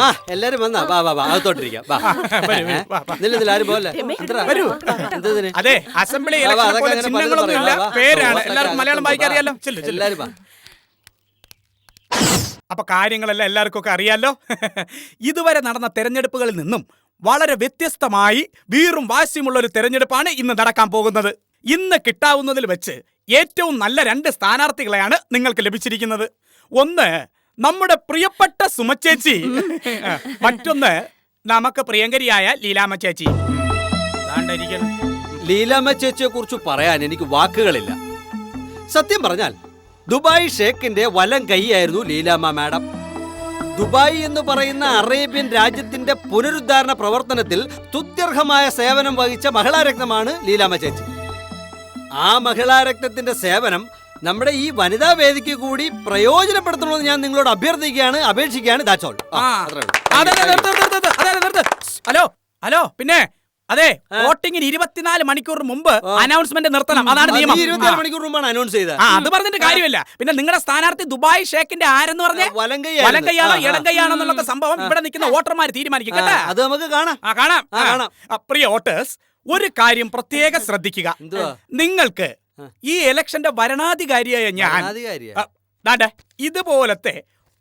ആ എല്ലാരും വന്നാ വാ വാ വാ അകത്തോട്ടിരിക്കാം വാ ആരും പോലെ അതെ അസംബ്ലി ചിഹ്നങ്ങളൊന്നുമില്ല, പേരാണ്. എല്ലാവർക്കും മലയാളം വായിക്കാൻ അറിയാലോ. എല്ലാരും വാ. അപ്പൊ കാര്യങ്ങളെല്ലാം എല്ലാവർക്കും ഒക്കെ അറിയാലോ. ഇതുവരെ നടന്ന തെരഞ്ഞെടുപ്പുകളിൽ നിന്നും വളരെ വ്യത്യസ്തമായി വീറും വാശിയുമുള്ള ഒരു തെരഞ്ഞെടുപ്പാണ് ഇന്ന് നടക്കാൻ പോകുന്നത്. ഇന്ന് കിട്ടാവുന്നതിൽ വെച്ച് ഏറ്റവും നല്ല 2 സ്ഥാനാർത്ഥികളെയാണ് നിങ്ങൾക്ക് ലഭിച്ചിരിക്കുന്നത്. ഒന്ന് നമ്മുടെ പ്രിയപ്പെട്ട സുമച്ചേച്ചി, മറ്റൊന്ന് നമുക്ക് പ്രിയങ്കരിയായ ലീലാമ്മ ചേച്ചി. ലീലാമ്മ ചേച്ചിയെ കുറിച്ച് പറയാൻ എനിക്ക് വാക്കുകളില്ല. സത്യം പറഞ്ഞാൽ ദുബായ് ഷേഖിന്റെ വലം കൈയായിരുന്നു ലീലാമ്മ മാഡം. ദുബായ് എന്ന് പറയുന്ന അറേബ്യൻ രാജ്യത്തിന്റെ പുനരുദ്ധാരണ പ്രവർത്തനത്തിൽ സ്തുത്യർഹമായ സേവനം വഹിച്ച മഹിളാരത്നമാണ് ലീലാമ്മ ചേച്ചി. ആ മഹിളാരത്നത്തിന്റെ സേവനം നമ്മുടെ ഈ വനിതാ വേദിക്ക് കൂടി പ്രയോജനപ്പെടുത്തണമെന്ന് ഞാൻ നിങ്ങളോട് അഭ്യർത്ഥിക്കുകയാണ്, അപേക്ഷിക്കുകയാണ്. ഹലോ ഹലോ, പിന്നെ അതെ, വോട്ടിങ്ങിന് 24 മണിക്കൂറിന് മുമ്പ് അനൗൺസ്മെന്റ് നിർത്തണം. അതാണ് നിയമം. 24 മണിക്കൂർ മുമ്പാണ് അനൗൺസ് ചെയ്തത്. അത് പറഞ്ഞിട്ട് കാര്യമില്ല. പിന്നെ നിങ്ങളുടെ സ്ഥാനാർത്ഥി ദുബായ് ഷേഖിന്റെ ആരെന്ന് പറഞ്ഞ വലങ്കൈയാണോ ഇടങ്കൈയാണോ എന്നുള്ള സംഭവം ഇവിടെ നിൽക്കുന്ന വോട്ടർമാർ തീരുമാനിക്കും കേട്ടോ. അത് നമുക്ക് കാണാം. കാണാം. പ്രിയ വോട്ടേഴ്സ്, ഒരു കാര്യം പ്രത്യേകം ശ്രദ്ധിക്കുക. നിങ്ങൾക്ക് ഈ ഇലക്ഷന്റെ വരണാധികാരിയായ ഞാൻ ഇതുപോലത്തെ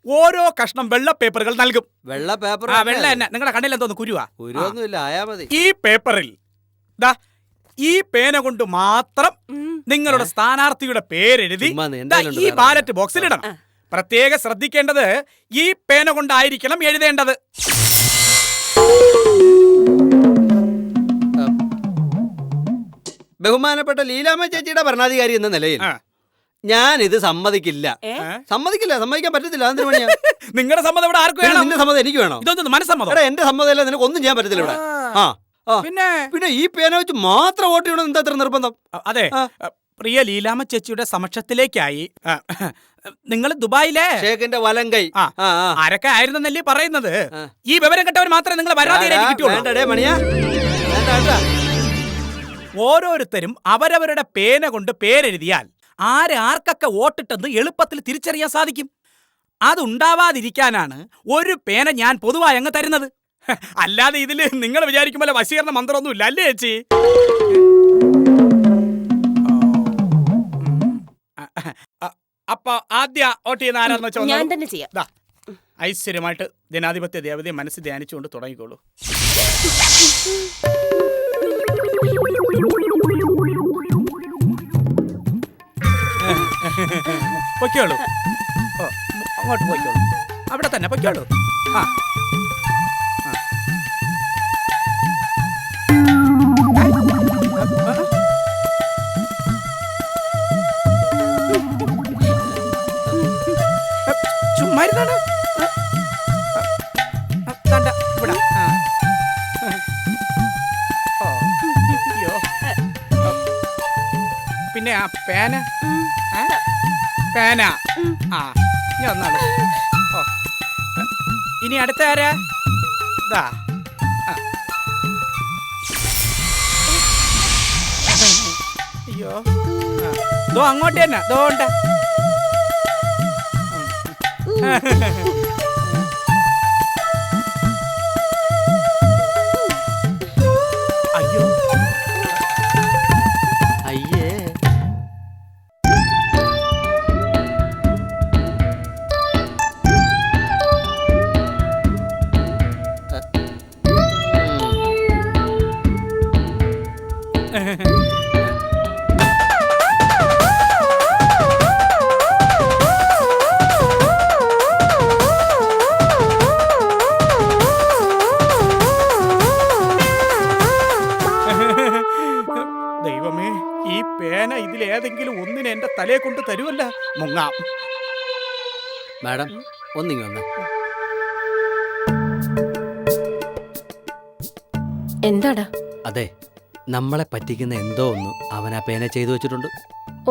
ഓരോ കഷ്ണം വെള്ള പേപ്പറുകൾ നൽകും. വെള്ള പേപ്പർ? വെള്ള തന്നെ. നിങ്ങളുടെ കണ്ണിൽ എന്തോന്ന് കുരുവാ? കുരുവൊന്നുമില്ല, ആയാ മതി. ഈ പേപ്പറിൽ ഈ പേന കൊണ്ട് മാത്രം നിങ്ങളുടെ സ്ഥാനാർത്ഥിയുടെ പേരെഴുതി ഈ ബാലറ്റ് ബോക്സിൽ ഇടണം. പ്രത്യേകം ശ്രദ്ധിക്കേണ്ടത്, ഈ പേന കൊണ്ടായിരിക്കണം എഴുതേണ്ടത്. ബഹുമാനപ്പെട്ട ലീലാമ്മ ചേച്ചിയുടെ ഭരണാധികാരി എന്ന നിലയിൽ ഞാൻ ഇത് സമ്മതിക്കില്ല. സമ്മതിക്കാൻ പറ്റത്തില്ല. നിങ്ങളുടെ സമ്മതം ഇവിടെ ആർക്കും വേണം? നിന്റെ സമ്മതം എനിക്ക് വേണം. ഇതൊന്നും മനസ്സമ്മതം. എന്റെ സമ്മതം ഇല്ല, നിനക്ക് ഒന്നും ചെയ്യാൻ പറ്റത്തില്ല ഇവിടെ. പിന്നെ ഈ പേന വെച്ച് മാത്രം വോട്ട് ചെയ്യണം എന്താ ഇത്ര നിർബന്ധം? അതെ, പ്രിയ ലീലാമ്മ ചേച്ചിയുടെ സമക്ഷത്തിലേക്കായി നിങ്ങൾ ദുബായിലെ ഷേഖിന്റെ വലങ്കൈ ആരൊക്കെ ആയിരുന്നല്ലേ പറയുന്നത്? ഈ വിവരം കേട്ടവർ മാത്രമേ നിങ്ങൾ വരാതിരിക്കാൻ കിട്ടുള്ളൂ. ഓരോരുത്തരും അവരവരുടെ പേന കൊണ്ട് പേരെഴുതിയാൽ ആർക്കൊക്കെ വോട്ടിട്ടെന്ന് എളുപ്പത്തിൽ തിരിച്ചറിയാൻ സാധിക്കും. അതുണ്ടാവാതിരിക്കാനാണ് ഒരു പേന ഞാൻ പൊതുവായി അങ്ങ് തരുന്നത്. അല്ലാതെ ഇതില് നിങ്ങൾ വിചാരിക്കും പോലെ വശീകരണ മന്ത്രമൊന്നും ഇല്ല, അല്ലേ ചേച്ചി? അപ്പൊ ആദ്യ വോട്ട് ചെയ്യുന്ന ആരാന്ന് വെച്ചാൽ ഐശ്വര്യമായിട്ട് ജനാധിപത്യ ദേവതയെ മനസ്സിൽ ധ്യാനിച്ചുകൊണ്ട് തുടങ്ങിക്കോളൂ. പൊയ്ക്കോളൂ, അങ്ങോട്ട് പോയിക്കോളൂ, അവിടെ തന്നെ പൊയ്ക്കോളൂ. ചുമ്മാരുന്നാണ് ഇവിടെ. പിന്നെ ആ പേന ഇനി വന്നാണ്. ഇനി അടുത്ത ആരാ? അയ്യോ, ദോ അങ്ങോട്ട് തന്നെ, ദോ ഉണ്ട്. അയ്യോ, അയ്യേ, ദൈവമേ, ഈ പേന ഇതിലേതെങ്കിലും ഒന്നിനെ എന്റെ തലയെ കൊണ്ട് തരുമല്ല. മുങ്ങാം. മാഡം ഒന്നിങ്ങി വന്ന. എന്താടാ? അതെ, നമ്മളെ പറ്റിക്കുന്ന എന്തോ ഒന്ന് അവൻ ആ പേന ചെയ്തു വെച്ചിട്ടുണ്ട്.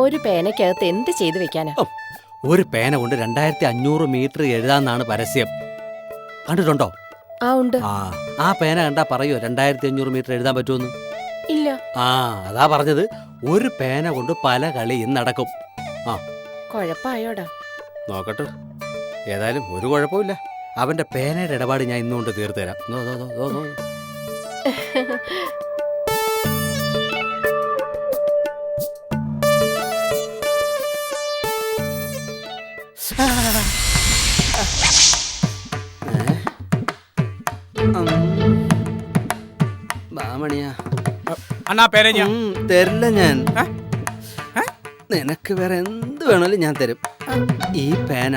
ഒരു പേനക്കകത്ത് എന്ത് ചെയ്തു വെക്കാനാ? ഒരു പേന കൊണ്ട് 2500 മീറ്റർ എഴുതാന്നാണ് പരസ്യം. കണ്ടിട്ടുണ്ടോ? ഉണ്ട്. ആ പേന കണ്ടാ പറയോ 2500 മീറ്റർ എഴുതാൻ പറ്റുമെന്ന്? ഇല്ല. അതാ പറഞ്ഞത്, ഒരു പേന കൊണ്ട് പല കളിയും നടക്കും. കുഴപ്പമായോടാ? നോക്കട്ടെ, ഏതായാലും ഒരു കുഴപ്പമില്ല. അവന്റെ പേനയുടെ ഇടപാട് ഞാൻ ഇന്നുകൊണ്ട് തീർത്തു തരാം. ദോ, ദോ, ദോ, ദോ, ദോ. ബാമണിയാ അണ്ണാ പേന ഞാൻ തരില്ല ഞാൻ. നിനക്ക് വേറെ എന്ത് വേണേലും ഞാൻ തരും. ഈ പേന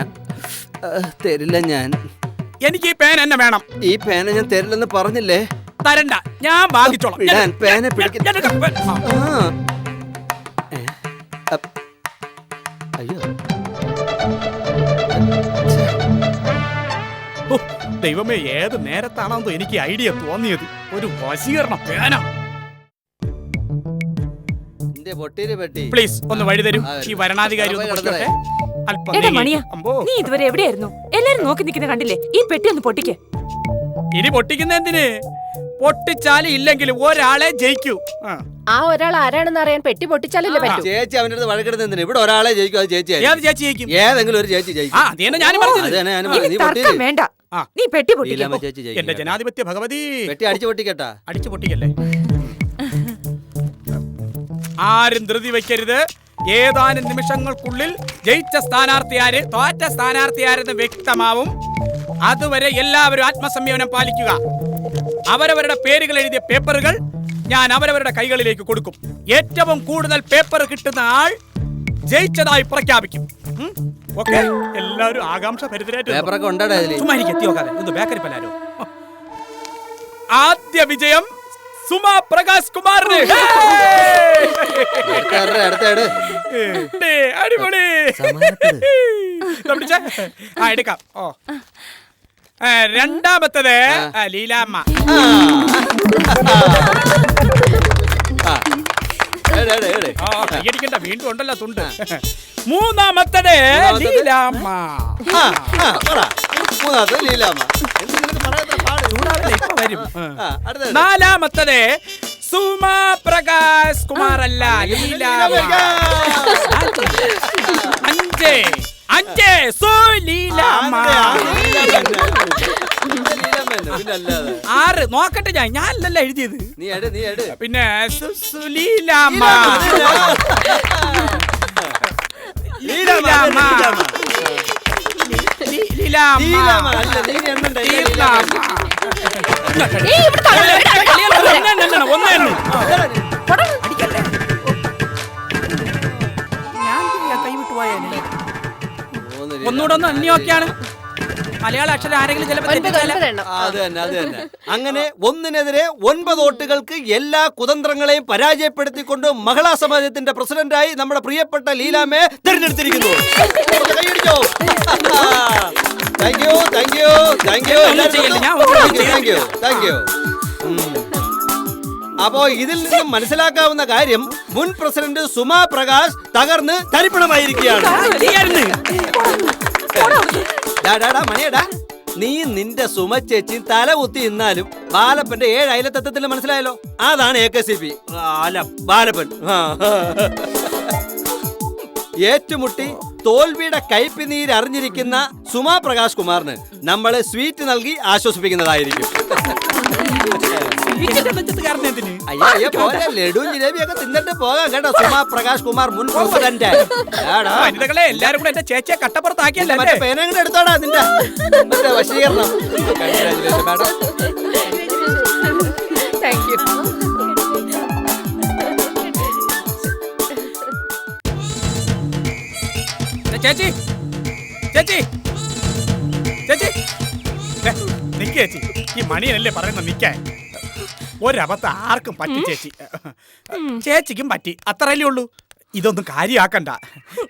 തരില്ല ഞാൻ. എനിക്ക് ഈ പേന എന്നെ വേണം. ഈ പേന ഞാൻ തരില്ലെന്ന് പറഞ്ഞില്ലേ? തരണ്ട, ഞാൻ വാങ്ങിച്ചോളാം. വിടാൻ, പേന പിടിക്ക. അയ്യോ ദൈവമേ, ഏത് നേരത്താണെന്നോ എനിക്ക് ഐഡിയ തോന്നിയത്. ഒരു വശീകരണ പേന. പ്ലീസ് ഒന്ന് വഴി തരൂ. ഈ വരണാധികാരി ഒന്ന് പൊട്ടിക്കട്ടെ. അല്പം എടാ മണിയാ, അമ്പോ. നീ ഇതുവരെ എവിടെയായിരുന്നു? എല്ലാരും നോക്കി നിൽക്കുന്ന കണ്ടില്ലേ? ഈ പെട്ടി ഒന്ന് പൊട്ടിക്ക്. ഇനി പൊട്ടിക്കുന്ന എന്തിന്? പൊട്ടിച്ചാലും ഇല്ലെങ്കിലും ഒരാളെ ജയിക്കൂ. ആ ഒരാൾ ആരാണെന്ന് അറിയാൻ പെട്ടി പൊട്ടിച്ചാലല്ലേ പറ്റൂ. ചേച്ചി അവന്റെ അടുത്ത് വഴക്കെടുത്ത് ഇവിടെ ഒരാളെ ജയിക്കും. അത് ചേച്ചി ഏത് ചേച്ചി ജയിക്കും? ഏതെങ്കിലും ഒരു ചേച്ചി ജയിക്കും. ഞാനും പറഞ്ഞത്. ഇനി തർക്കം വേണ്ട. നീ പെട്ടി പൊട്ടിക്കോ. എന്റെ ജനാധിപത്യ ഭഗവതി, പെട്ടി അടിച്ചു പൊട്ടിക്കട്ടാ. അടിച്ചു പൊട്ടിക്കല്ലേ. ആരും ധൃതി വെക്കരുത്. ഏതാനും നിമിഷങ്ങൾക്കുള്ളിൽ ജയിച്ച സ്ഥാനാർത്ഥിയാര് തോറ്റ സ്ഥാനാർത്ഥിയാരെന്ന് വ്യക്തമാവും. അതുവരെ എല്ലാവരും ആത്മസംയമനം പാലിക്കുക. അവരവരുടെ പേരുകൾ എഴുതിയ പേപ്പറുകൾ ഞാൻ അവരവരുടെ കൈകളിലേക്ക് കൊടുക്കും. ഏറ്റവും കൂടുതൽ പേപ്പർ കിട്ടുന്ന ആൾ ജയിച്ചതായി പ്രഖ്യാപിക്കും. ഓക്കെ, എല്ലാവരും ആകാംക്ഷ ഭരിതരായിട്ട്. ആദ്യ വിജയം സുമാ പ്രകാശ് കുമാറിന്. അടിപൊളി. എടുക്കാം. ഓ, രണ്ടാമത്തത് ലീലാമ്മ. കൈയടിക്കണ്ട, വീണ്ടും ഉണ്ടല്ലോ തുണ്ട്. മൂന്നാമത്തത് ലീലാമ്മ. നാലാമത്തത് സുമാ പ്രകാശ് കുമാർ അല്ല, ലീലാമ്മ. അഞ്ച് സുലീലാമ്മ. 6 നോക്കട്ടെ, ഞാനല്ല എഴുതിയത്. പിന്നെ സുലീലാമ്മ. ലീലാമ്മ. ഒന്നുകൂടെ ഒന്ന് അന്യൊക്കെയാണ്. മലയാള അക്ഷരം ആരെങ്കിലും ചിലപ്പോൾ അങ്ങനെ ഒന്നിനെതിരെ 9 വോട്ടുകൾക്ക് എല്ലാ കുതന്ത്രങ്ങളെയും പരാജയപ്പെടുത്തിക്കൊണ്ട് മഹിളാ സമാജത്തിന്റെ പ്രസിഡന്റായി നമ്മുടെ പ്രിയപ്പെട്ട ലീലാമ്മയെ തെരഞ്ഞെടുത്തിരിക്കുന്നു. അപ്പോ ഇതിൽ നിന്നും മനസ്സിലാക്കാവുന്ന കാര്യം മുൻ പ്രസിഡന്റ് സുമാ പ്രകാശ് തകർന്ന് തരിപ്പണമായിരിക്കുകയാണ്. മണിയടാ, നീ നിന്റെ സുമ ചേച്ചി തല കുത്തി ഇന്നാലും ബാലപ്പന്റെ 7 അയലത്തത്തിൽ മനസ്സിലായല്ലോ. അതാണ് AKCP ബാലപ്പൻ. ഏറ്റുമുട്ടി തോൽവിയുടെ കയ്പിനീര് അറിഞ്ഞിരിക്കുന്ന സുമാ പ്രകാശ് കുമാറിന് നമ്മള് സ്വീറ്റ് നൽകി ആശ്വസിപ്പിക്കുന്നതായിരിക്കും. ലഡുവും ജിലേബിയൊക്കെ തിന്നിട്ട് പോകാം കേട്ടോ. സുമാ പ്രകാശ് കുമാർ മുൻ പ്രസിഡന്റ്. എല്ലാരും കൂടെ എന്റെ ചേച്ചിയെ കട്ടപ്പുറത്താക്കിയല്ലേ. പേനങ്ങനെ എടുത്തോടാ നിന്റെ വശീകരണം. Madam, thank you. ചേച്ചി ചേച്ചി ചേച്ചി നിക്ക് ചേച്ചി. ഈ മണിയനല്ലേ പറയുന്ന നിക്കാൻ. ഒരബദ്ധം ആർക്കും പറ്റി ചേച്ചി. ചേച്ചിക്കും പറ്റി, അത്രയല്ലേ ഉള്ളൂ. ഇതൊന്നും കാര്യമാക്കണ്ട.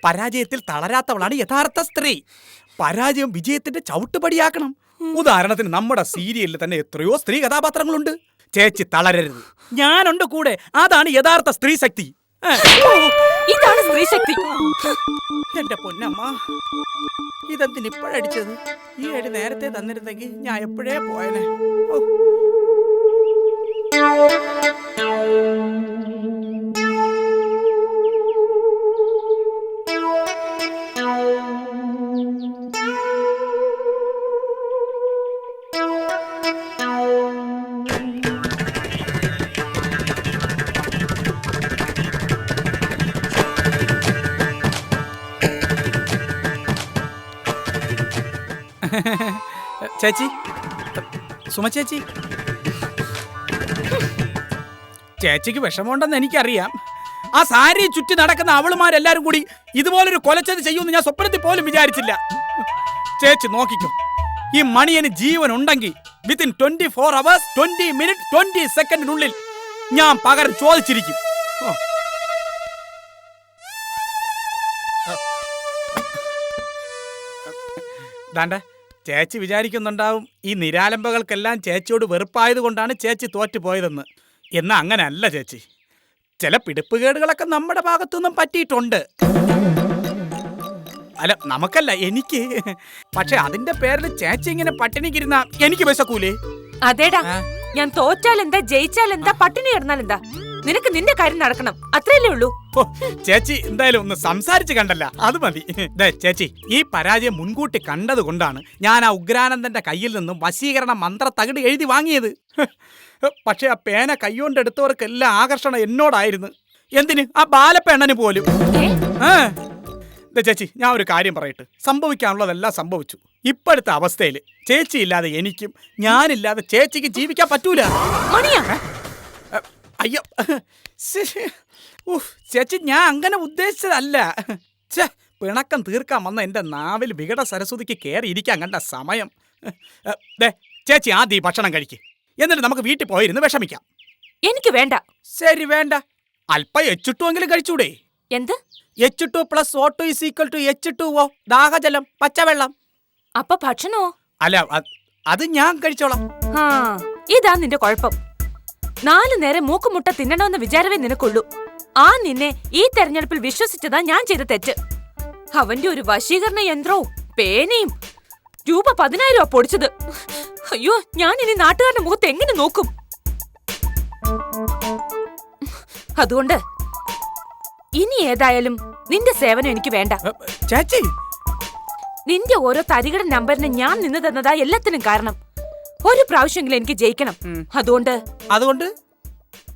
പരാജയത്തിൽ തളരാത്തവളാണ് യഥാർത്ഥ സ്ത്രീ. പരാജയം വിജയത്തിന്റെ ചവിട്ടുപടിയാക്കണം. ഉദാഹരണത്തിന് നമ്മുടെ സീരിയലിൽ തന്നെ എത്രയോ സ്ത്രീ കഥാപാത്രങ്ങളുണ്ട്. ചേച്ചി തളരരുത്, ഞാനുണ്ട് കൂടെ. അതാണ് യഥാർത്ഥ സ്ത്രീ ശക്തി. ഇതാണ് സ്ത്രീ ശക്തി. എന്റെ പൊന്നമ്മ, ഇതെന്തിനിപ്പോഴടിച്ചത്? ഈ അടി നേരത്തെ തന്നിരുന്നെങ്കിൽ ഞാൻ എപ്പോഴേ പോയനെ. ചേച്ചി, സുമ ചേച്ചി, ചേച്ചിക്ക് വിഷമമുണ്ടെന്ന് എനിക്കറിയാം. ആ സാരി ചുറ്റി നടക്കുന്ന അവളുമാരെല്ലാരും കൂടി ഇതുപോലൊരു കൊലച്ചത് ചെയ്യുമെന്ന് ഞാൻ സ്വപ്നത്തിൽ പോലും വിചാരിച്ചില്ല. ചേച്ചി നോക്കിക്കോ, ഈ മണിയന് ജീവൻ ഉണ്ടെങ്കിൽ വിത്തിൻ 24 hours 20 minutes 20 സെക്കൻഡിനുള്ളിൽ ഞാൻ പകരം ചോദിച്ചിരിക്കും. ദാണ്ട, ചേച്ചി വിചാരിക്കുന്നുണ്ടാവും ഈ നിരാലംബകൾക്കെല്ലാം ചേച്ചിയോട് വെറുപ്പായത് കൊണ്ടാണ് ചേച്ചി തോറ്റുപോയതെന്ന്. എന്നാ അങ്ങനെയല്ല ചേച്ചി. ചില പിടിപ്പുകേടുകളൊക്കെ നമ്മുടെ ഭാഗത്തുനിന്നും പറ്റിയിട്ടുണ്ട്. അല്ല, നമുക്കല്ല, എനിക്ക്. പക്ഷെ അതിന്റെ പേരിൽ ചേച്ചി ഇങ്ങനെ പട്ടിണിക്കിരുന്ന എനിക്ക് വിശക്കൂലേ? അതേടാ, ഞാൻ തോറ്റാൽ എന്താ, ജയിച്ചാൽ എന്താ, പട്ടിണി കിടന്നാൽ എന്താ, നിനക്ക് നിന്റെ കാര്യം നടക്കണം, അത്രയല്ലേ ഉള്ളൂ. ഓ, ചേച്ചി എന്തായാലും ഒന്ന് സംസാരിച്ച് കണ്ടല്ല, അത് മതി. ചേച്ചി, ഈ പരാജയം മുൻകൂട്ടി കണ്ടത് കൊണ്ടാണ് ഞാൻ ആ ഉഗ്രാനന്ദന്റെ കയ്യിൽ നിന്നും വശീകരണ മന്ത്ര തകിട് എഴുതി വാങ്ങിയത്. പക്ഷെ ആ പേന കൈകൊണ്ടെടുത്തവർക്കെല്ലാം ആകർഷണം എന്നോടായിരുന്നു. എന്തിന്, ആ ബാലപ്പെണ്ണന് പോലും. ചേച്ചി, ഞാൻ ഒരു കാര്യം പറയട്ടെ. സംഭവിക്കാനുള്ളതെല്ലാം സംഭവിച്ചു. ഇപ്പോഴത്തെ അവസ്ഥയിൽ ചേച്ചി ഇല്ലാതെ എനിക്കും ഞാനില്ലാതെ ചേച്ചിക്ക് ജീവിക്കാൻ പറ്റൂല. അയ്യോ ചേച്ചി, ഞാൻ അങ്ങനെ ഉദ്ദേശിച്ചതല്ല. പിണക്കം തീർക്കാൻ വന്ന എന്റെ നാവിൽ വികട സരസ്വതിക്ക് കയറി ഇരിക്കാൻ കണ്ട സമയം. ചേച്ചി ആദ്യം ഭക്ഷണം കഴിക്ക്, എന്നിട്ട് നമുക്ക് വീട്ടിൽ പോയിരുന്ന് വിഷമിക്കാം. എനിക്ക് വേണ്ട. ശരി, വേണ്ട. അല്പം എച്ചിട്ടുമെങ്കിലും കഴിച്ചൂടെ? എന്ത്? H2 + O2 = H2O, ദാഹജലം, പച്ചവെള്ളം. അപ്പൊ ഭക്ഷണോ? അല്ല, അത് ഞാൻ കഴിച്ചോളാം. ഇതാ നിന്റെ കുഴപ്പം. 4 നേരം മൂക്കുമുട്ട തിന്നണമെന്ന വിചാരമേ നിനക്കുള്ളൂ. ആ നിന്നെ ഈ തെരഞ്ഞെടുപ്പിൽ വിശ്വസിച്ചതാ ഞാൻ ചെയ്ത തെറ്റ്. അവന്റെ ഒരു വശീകരണ യന്ത്രവും പേനയും രൂപ 10,000 പൊടിച്ചത്. അയ്യോ, ഞാൻ ഇനി നാട്ടുകാരുടെ മുഖത്ത് എങ്ങനെ നോക്കും? അതുകൊണ്ട് ഇനി ഏതായാലും നിന്റെ സേവനം എനിക്ക് വേണ്ട. ചേച്ചി, നിന്റെ ഓരോ തരികട നമ്പറിന് ഞാൻ നിന്ന് തന്നതാ എല്ലാത്തിനും കാരണം. ഒരു പ്രാവശ്യമെങ്കിലും എനിക്ക് ജയിക്കണം. അതുകൊണ്ട്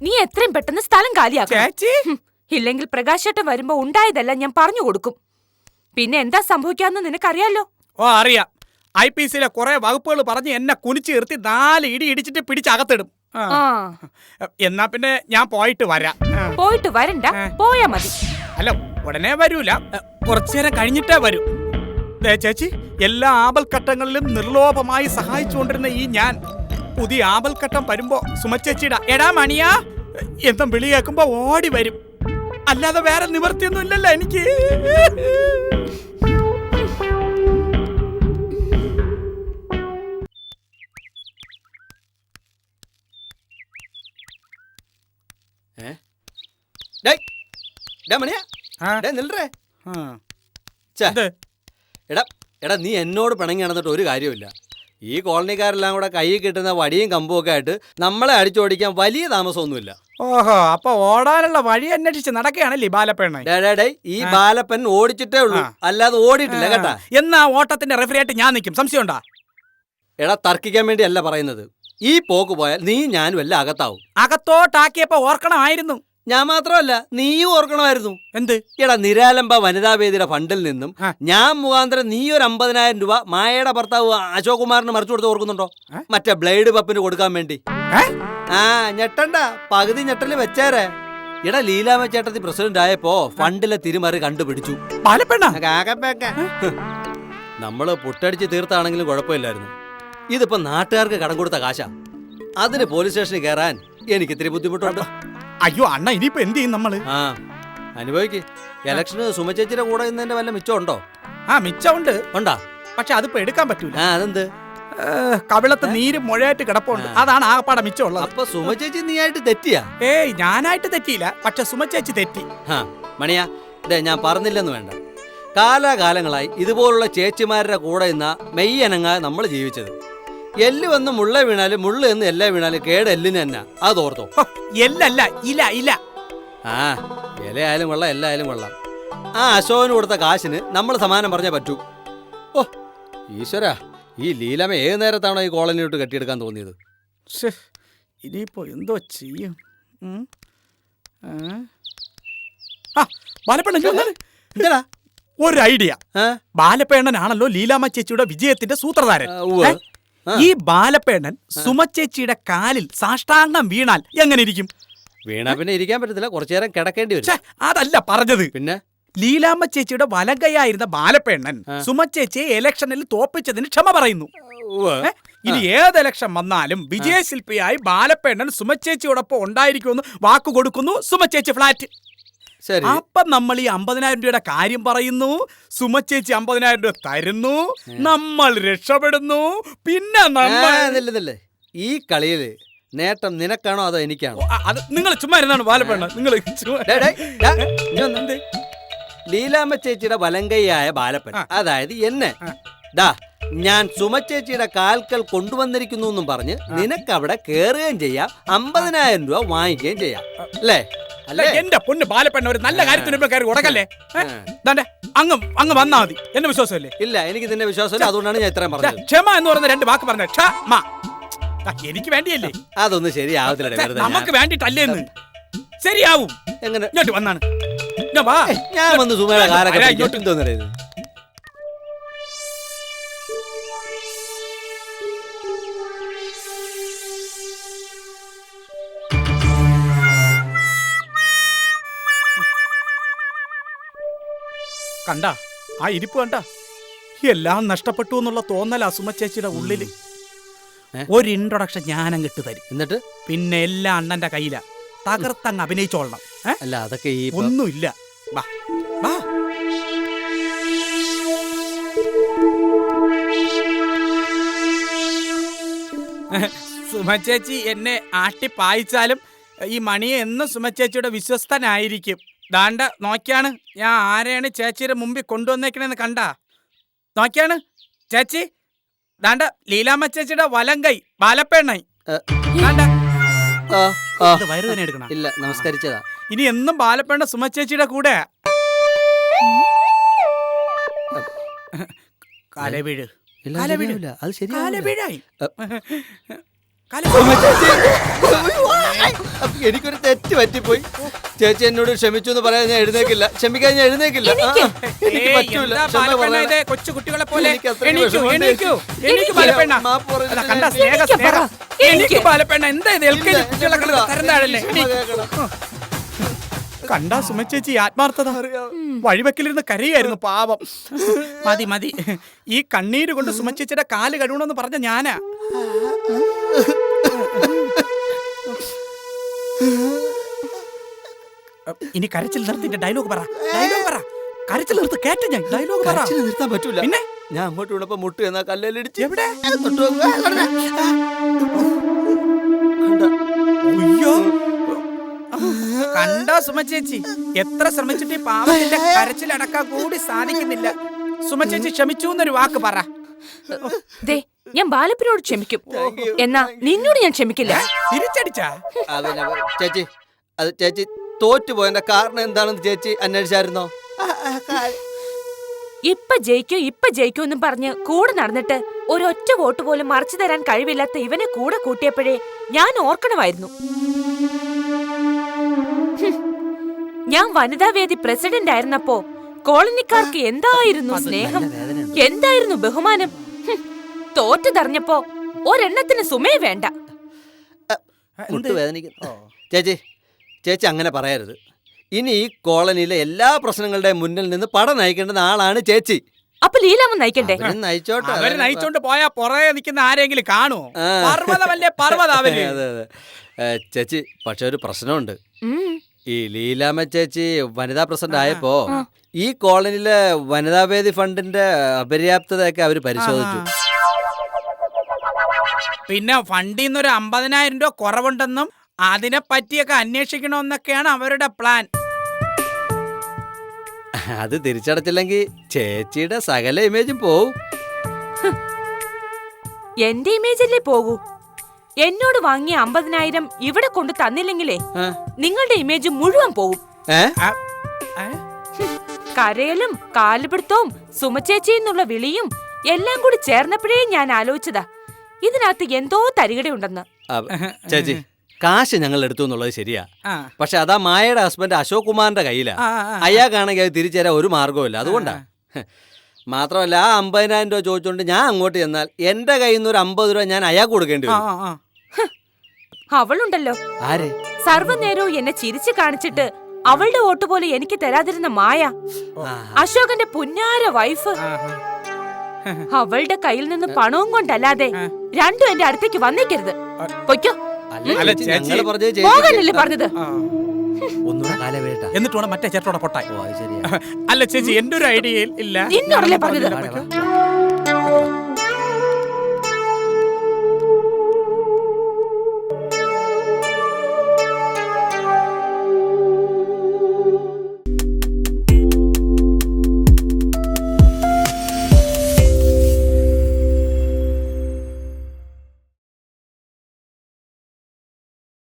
നീ എത്രയും പെട്ടെന്ന് സ്ഥലം കാലിയാക്കും. ഇല്ലെങ്കിൽ പ്രകാശേട്ടൻ വരുമ്പോ ഉണ്ടായതല്ല ഞാൻ പറഞ്ഞു കൊടുക്കും. പിന്നെ എന്താ സംഭവിക്കാന്ന് നിനക്കറിയാലോ. ഓ, അറിയാം. IPCയിലെ കുറെ വകുപ്പുകൾ പറഞ്ഞ് എന്നെ കുനിച്ചു നിർത്തി 4 ഇടി ഇടിച്ചിട്ട് പിടിച്ചകത്തിടും. എന്നാ പിന്നെ ഞാൻ പോയിട്ട് വരാം. പോയിട്ട് വരണ്ട, പോയാ മതി. അല്ല, ഉടനെ വരൂല, കുറച്ചു നേരം കഴിഞ്ഞിട്ടേ വരൂ. ചേച്ചി, എല്ലാ ആപൽഘട്ടങ്ങളിലും നിർലോഭമായി സഹായിച്ചുകൊണ്ടിരുന്ന ഈ ഞാൻ പുതിയ ആപൽഘട്ടം വരുമ്പോ സുമച്ചേച്ചിയുടെ എടാ മണിയാ എന്നും വിളി കേൾക്കുമ്പോ ഓടി വരും. അല്ലാതെ വേറെ നിവർത്തിയൊന്നും ഇല്ലല്ലോ എനിക്ക്. എടാ, നീ എന്നോട് പിണങ്ങി നടന്നിട്ട് ഒരു കാര്യമില്ല. ഈ കോളനിക്കാരെല്ലാം കൂടെ കൈ കിട്ടുന്ന വടിയും കമ്പും ഒക്കെ ആയിട്ട് നമ്മളെ അടിച്ചോടിക്കാൻ വലിയ താമസമൊന്നുമില്ല. ഓഹോ, അപ്പൊ ഓടാനുള്ള വഴി അന്വേഷിച്ച് നടക്കുകയാണല്ലേ ബാലപ്പണ്ണ? ഈ ബാലപ്പൻ ഓടിച്ചിട്ടേ ഉള്ളൂ, അല്ലാതെ ഓടിയിട്ടില്ല കേട്ടാ. എന്നാ ഓട്ടത്തിന്റെ റെഫറിയായിട്ട് ഞാൻ നിൽക്കും, സംശയമുണ്ടാ? എടാ, തർക്കിക്കാൻ വേണ്ടി അല്ല പറയുന്നത്. ഈ പോക്ക് പോയാൽ നീ ഞാനും എല്ലാം അകത്താവും. അകത്തോട്ടാക്കിയപ്പോ ഓർക്കണമായിരുന്നു. ഞാൻ മാത്രമല്ല, നീയും ഓർക്കണമായിരുന്നു. എന്ത്? എടാ, നിരാലംബ വനിതാവേദിയുടെ ഫണ്ടിൽ നിന്നും ഞാൻ മുഖാന്തരം നീ ഒരു 50,000 രൂപ മായയുടെ ഭർത്താവ് അശോക് കുമാറിന് മറിച്ചു കൊടുത്ത് ഓർക്കുന്നുണ്ടോ? മറ്റേ ബ്ലേഡ് പപ്പിന് കൊടുക്കാൻ വേണ്ടി. ഞെട്ടണ്ട, പകുതി ഞെട്ടല് വെച്ചേരെ. എടാ, ലീലാമ്മ ചേട്ടത്തി പ്രസിഡന്റ് ആയപ്പോ ഫണ്ടിലെ തിരിമറി കണ്ടുപിടിച്ചു. നമ്മള് പുട്ടടിച്ച് തീർത്താണെങ്കിലും കുഴപ്പമില്ലായിരുന്നു. ഇതിപ്പോ നാട്ടുകാർക്ക് കടം കൊടുത്ത കാശാ. അതിന് പോലീസ് സ്റ്റേഷനിൽ കയറാൻ എനിക്ക് ഇത്തിരി ബുദ്ധിമുട്ടുണ്ട്. അയ്യോ അണ്ണ, ഇനിയിപ്പോ എന്ത് ചെയ്യും നമ്മള്? അനുഭവിക്ക്. ഇലക്ഷന് സുമചേച്ചിയുടെ കൂടെ ഇന്നതിന്റെ വല്ല മിച്ചം ഉണ്ടോ? മിച്ചമുണ്ട്. ഉണ്ടാ? പക്ഷെ അതിപ്പോ എടുക്കാൻ പറ്റൂല. അതെന്ത്? കവിളത്ത് നീര് മുഴയായിട്ട് കിടപ്പുണ്ട്, അതാണ് ആകപ്പാടെ മിച്ചമുള്ളത്. അപ്പൊ സുമചേച്ചി നീയായിട്ട് തെറ്റിയാ? ഏയ്, ഞാനായിട്ട് തെറ്റിയില്ല, പക്ഷെ സുമചേച്ചി തെറ്റി. മണിയാ, ഞാൻ പറഞ്ഞില്ലെന്ന് വേണ്ട. കാലാകാലങ്ങളായി ഇതുപോലുള്ള ചേച്ചിമാരുടെ കൂടെ ഇന്ന മെയ്യനങ്ങാ നമ്മൾ ജീവിച്ചത്. എല്ല് വന്ന് മുള്ള വീണാലും മുള്ളു എന്ന് എല്ലാ വീണാലും കേട് എല്ലിന് തന്നെ. അത് ഓർത്തോ. എല്ലല്ല, ഇല ഇല. ഇലയായാലും കൊള്ളാം, എല്ലായാലും കൊള്ളാം. ആ അശോകന് കൊടുത്ത കാശിന് നമ്മൾ സമാനം പറഞ്ഞേ പറ്റൂ. ഓ ഈശ്വരാ, ഈ ലീലാമ്മ ഏത് നേരത്താണോ ഈ കോളനിയോട്ട് കെട്ടിയെടുക്കാൻ തോന്നിയത്? ഇനിയിപ്പോ എന്തോ ചെയ്യും? എന്താ ഒരു ഐഡിയ. ആ? ബാലപ്പേണ്ണനാണല്ലോ ലീലാമ്മ ചേച്ചിയുടെ വിജയത്തിന്റെ സൂത്രധാരൻ. ഉവ്വ്. ആ. ഈ ബാലപ്പേണ്ണൻ സുമ ചേച്ചിയുടെ കാലിൽ സാഷ്ടാംഗം വീണാൽ എങ്ങനെ ഇരിക്കും? വീണാ പിന്നെ ഇരിക്കാൻ പറ്റത്തില്ല, കുറച്ചു നേരം കിടക്കേണ്ടി വരും. ഛെ, അതല്ല പറഞ്ഞത്. പിന്നെ ലീലാമ്മ ചേച്ചിയുടെ വലങ്കയായിരുന്ന ബാലപ്പേണ്ണൻ ആ. സുമ ചേച്ചിയെ ഇലക്ഷനിൽ തോപ്പിച്ചതിന് ക്ഷമ പറയുന്നു. ഉവ്വ്. ഇനി ഏത് ഇലക്ഷൻ വന്നാലും വിജയശില്പിയായി ബാലപ്പേണ്ണൻ സുമ ചേച്ചിയോടൊപ്പം ഉണ്ടായിരിക്കുമെന്ന് വാക്കു കൊടുക്കുന്നു. സുമ ചേച്ചി ഫ്ലാറ്റ്. ശരി. അപ്പൊ നമ്മൾ ഈ 50,000 രൂപയുടെ കാര്യം പറയുന്നു. സുമ ചേച്ചി 50,000 രൂപ തരുന്നു. നമ്മൾ രക്ഷപ്പെടുന്നു. പിന്നെ നമ്മൾ നില്ലേ ഈ കളിയില് നേട്ടം നിനക്കാണോ അതോ എനിക്കാണോ? അത് നിങ്ങൾ ചുമ്മാ ഇരുന്നാണ് ബാലപ്പേണ്ണ. നിങ്ങൾ ഡേ, ഡേ, ഡാ, ഇഞ്ഞ് വന്ന്. ലീലാമ്മ ചേച്ചിയുടെ വലങ്കൈയായ ബാലപ്പൻ, അതായത് എന്നെ ഡാ ഞാൻ സുമ ചേച്ചിയുടെ കാൽക്കൽ കൊണ്ടുവന്നിരിക്കുന്നു എന്നും പറഞ്ഞ് നിനക്ക് അവിടെ കേറുകയും ചെയ്യാം, 50,000 രൂപ വാങ്ങിക്കുകയും ചെയ്യാം, അല്ലേ? അല്ലേ? എന്റെ പൊന്ന് ബാലപ്പേണ്ണ ഒരു നല്ല കാര്യത്തിന് ഇപ്പൊ കയറി ഉടക്കല്ലേ. ദാണ്ടെ, അങ്ങ് വന്നാ മതി. എന്നെ വിശ്വാസമല്ലേ? ഇല്ല, എനിക്ക് നിന്നെ വിശ്വാസമില്ല, അതുകൊണ്ടാണ് ഞാൻ ഇത്രയും പറഞ്ഞത്. ക്ഷമ എന്ന് പറയുന്ന 2 വാക്ക് പറഞ്ഞ എനിക്ക് വേണ്ടിയല്ലേ? അതൊന്നും ശരിയാവത്തില്ല, വെറുതെ നമുക്ക് വേണ്ടിട്ടല്ലേന്ന്. ശരിയാവും. എങ്ങനെ ഇങ്ങോട്ട് വന്നാണ്. ഇങ്ങ് വാ. ഞാൻ വന്ന് സുമയുടെ കാലൊക്കെ ആരാ പിടിക്കും. ഇങ്ങോട്ട്? എന്തോന്നറിയത്? കണ്ട ആ ഇരിപ്പ് കണ്ട, എല്ലാം നഷ്ടപ്പെട്ടു എന്നുള്ള തോന്നലാ സുമ ചേച്ചിയുടെ ഉള്ളില്. ഒരു ഇൻട്രൊഡക്ഷൻ ഞാനങ്ങിട്ട് തരും. എന്നിട്ട് പിന്നെ എല്ലാം അണ്ണന്റെ കയ്യിലാ. തകർത്തങ്ങ് അഭിനയിച്ചോളണം. അല്ല, അതൊക്കെ ഈ ഒന്നുമില്ല. വാ വാ. സുമ ചേച്ചി എന്നെ ആട്ടിപ്പായിച്ചാലും ഈ മണിയെ എന്നും സുമ ചേച്ചിയുടെ വിശ്വസ്തനായിരിക്കും. ദാണ്ട നോക്കിയാണ് ഞാൻ ആരെയാണ് ചേച്ചിയുടെ മുമ്പിൽ കൊണ്ടുവന്നേക്കണെന്ന് കണ്ട. നോക്കിയാണ് ചേച്ചി, ദാണ്ട ലീലാമ്മ ചേച്ചിയുടെ വലങ്കൈ ബാലപ്പേണ്ണായി. വയറുതന്നെ എടുക്കണം. ഇല്ല, നമസ്കരിച്ചതാ. ഇനി എന്നും ബാലപ്പേണ്ണ സുമ ചേച്ചിയുടെ കൂടെ. കാലവീഴ് ഇല്ല, ശരിയാവില്ല. അത് ശരിയാവില്ല. കാലവീഴായി. എനിക്കൊരു തെറ്റ് പറ്റിപ്പോയി. ചേച്ചി എന്നോട് ക്ഷമിച്ചു എന്ന് പറയാൻ ഞാൻ എഴുന്നേക്കില്ല. ക്ഷമിക്കാൻ ഞാൻ എഴുന്നേക്കില്ല. എനിക്ക് പറ്റൂല. ക്ഷമ പറയാൻ. കൊച്ചു കുട്ടികളെ പോലെ എനിക്ക് അത്രയും വിഷമമുണ്ട്. മാപ്പ് പറഞ്ഞിട്ട് കണ്ട ഞാൻ- സ്നേഹം. എനിക്ക് ബാലപ്പേണ്ണ എന്താ ഇത്? LKG കുട്ടികളെ കണ്ടത് തരണ്ടാഴല്ലേ? ക്ഷമ കേൾക്കണം. കണ്ടാ സുമ ചേച്ചി ആത്മാർത്ഥത. വഴിവെക്കലിരുന്ന് കരയായിരുന്നു പാവം. മതി മതി, ഈ കണ്ണീര് കൊണ്ട് സുമ ചേച്ചിയുടെ കാല് കഴുകണമെന്ന് പറഞ്ഞ ഞാനാ. ഇനി കരച്ചിൽ നിർത്തിന്റെ ഡയലോഗ് പറ. കരച്ചിൽ നിർത്ത്, കേട്ട ഞാൻ. ഡയലോഗ് പറ. കരച്ചിൽ നിർത്താൻ പറ്റൂല. പിന്നെ ഞാൻ അങ്ങോട്ട് വീണപ്പോ മുട്ട് എന്നാ കല്ലിലിടിച്ച്. എവിടെ? കണ്ട. അയ്യോ, കണ്ടാ സുമ ചേച്ചി എത്ര ശ്രമിച്ചിട്ട് ഈ പാവത്തിന്റെ കരച്ചിലടക്കാൻ കൂടി സാധിക്കുന്നില്ല. സുമ ചേച്ചി ക്ഷമിച്ചു എന്നൊരു വാക്ക് പറ. ദേ, ഞാൻ ബാലപ്പനോട് ക്ഷമിക്കും, എന്നാ നിന്നോട് ഞാൻ ക്ഷമിക്കില്ല. തിരിച്ചടിച്ചാ? ചേച്ചി, അത് ചേച്ചി തോറ്റുപോയതിന്റെ കാരണം എന്താണെന്ന് ചേച്ചി അന്വേഷിച്ചായിരുന്നോ? ഇപ്പൊ ജയിക്കോ എന്നും പറഞ്ഞ് കൂടെ നടന്നിട്ട് ഒരൊറ്റ വോട്ട് പോലും മറിച്ചു തരാൻ കഴിവില്ലാത്ത ഇവനെ കൂടെ കൂട്ടിയപ്പോഴേ ഞാൻ ഓർക്കണമായിരുന്നു. ഞാൻ വനിതാവേദി പ്രസിഡന്റ് ആയിരുന്നപ്പോ കോളനിക്കാർക്ക് എന്തായിരുന്നു സ്നേഹം, എന്തായിരുന്നു ബഹുമാനം. തോറ്റതറിഞ്ഞപ്പോ ഒരെണ്ണത്തിന് സുമേ വേണ്ട. മുട്ട് വേദനിക്കുന്നു. ചേച്ചി അങ്ങനെ പറയരുത്. ഇനി ഈ കോളനിയിലെ എല്ലാ പ്രശ്നങ്ങളുടെയും മുന്നിൽ നിന്ന് പടം നയിക്കേണ്ടുന്ന ആളാണ് ചേച്ചി. അപ്പൊ ലീലാമ്മ നയിക്കണ്ടേ? നയിച്ചോട്ടെ. അവര് നയിച്ചോണ്ട് പോയാ പുറകെ നിൽക്കുന്ന ആരെങ്കിലും കാണുമോ? പർവ്വതമല്ലേ പർവ്വതാവല്ലേ? അതെ. ചേച്ചി, പക്ഷെ ഒരു പ്രശ്നമുണ്ട്. ഉം. ഈ ലീലാമ്മ ചേച്ചി വനിതാ പ്രസിഡന്റ് ആയപ്പോ ഈ കോളനിയിലെ വനിതാവേദി ഫണ്ടിന്റെ അപര്യാപ്തതയൊക്കെ അവര് പരിശോധിച്ചു. പിന്നെ ഫണ്ടിൽ നിന്ന് ഒരു 50,000 രൂപ കുറവുണ്ടെന്നും അതിനെ പറ്റിയൊക്കെ അന്വേഷിക്കണമെന്നൊക്കെയാണ് അവരുടെ പ്ലാൻ. അത് തിരിച്ചടച്ചില്ലെങ്കിൽ ചേച്ചിയുടെ സകല ഇമേജും പോവും. എന്റെ ഇമേജ് അല്ലേ പോകൂ. എന്നോട് വാങ്ങിയ 50,000 ഇവിടെ കൊണ്ട് തന്നില്ലെങ്കിലേ നിങ്ങളുടെ ഇമേജ് മുഴുവൻ പോവും. കരയലും കാലുപിടുത്തവും സുമചേച്ചി എന്നുള്ള വിളിയും എല്ലാം കൂടി ചേർന്നപ്പോഴേ ഞാൻ ആലോചിച്ചതാ ഇതിനകത്ത് എന്തോ തരികടയുണ്ടെന്ന്. ചേച്ചി, കാശ് ഞങ്ങൾ എടുത്തു എന്നുള്ളത് ശരിയാ. പക്ഷെ അതാ മായയുടെ ഹസ്ബൻഡ് അശോക് കുമാറിന്റെ കയ്യിലാ. അയാൾക്കാണെങ്കിൽ അത് തിരിച്ചു തരാൻ ഒരു മാർഗവും ഇല്ല. അതുകൊണ്ടാ മാത്രമല്ല ആ 50,000 രൂപ ചോദിച്ചുകൊണ്ട് ഞാൻ അങ്ങോട്ട് ചെന്നാൽ എന്റെ കയ്യിൽ നിന്ന് ഒരു 50 രൂപ ഞാൻ അയാൾക്ക് കൊടുക്കേണ്ടി ആ, വരും. ആ, ആ. അവളുണ്ടല്ലോ ആര്? സർവ്വനേരവും എന്നെ ചിരിച്ചു കാണിച്ചിട്ട് അവളുടെ വോട്ട് പോലെ എനിക്ക് തരാതിരുന്ന മായ, അശോകന്റെ പുന്നാര വൈഫ്. അവളുടെ കയ്യിൽ നിന്ന് പണവും കൊണ്ടല്ലാതെ രണ്ടും എന്റെ അടുത്തേക്ക് വന്നേക്കരുത്. പൊയ്ക്കോ. അല്ല അല്ല, ചേച്ചി, ചേച്ചി. ഞങ്ങള് പറഞ്ഞത് പോകാനല്ലേ പറഞ്ഞത്? ആ. ഒന്നുകൂടെ കാലം വേട്ടാ. എന്നിട്ട് വേണം മറ്റേ ചേട്ടോടെ പൊട്ടാൻ. ഓ, അത് ശരിയാ. അല്ല ചേച്ചി, എന്റെ ഒരു ഐഡിയയിൽ ഇല്ല. നിന്നോടല്ലേ പറഞ്ഞത്? വാ, വാ.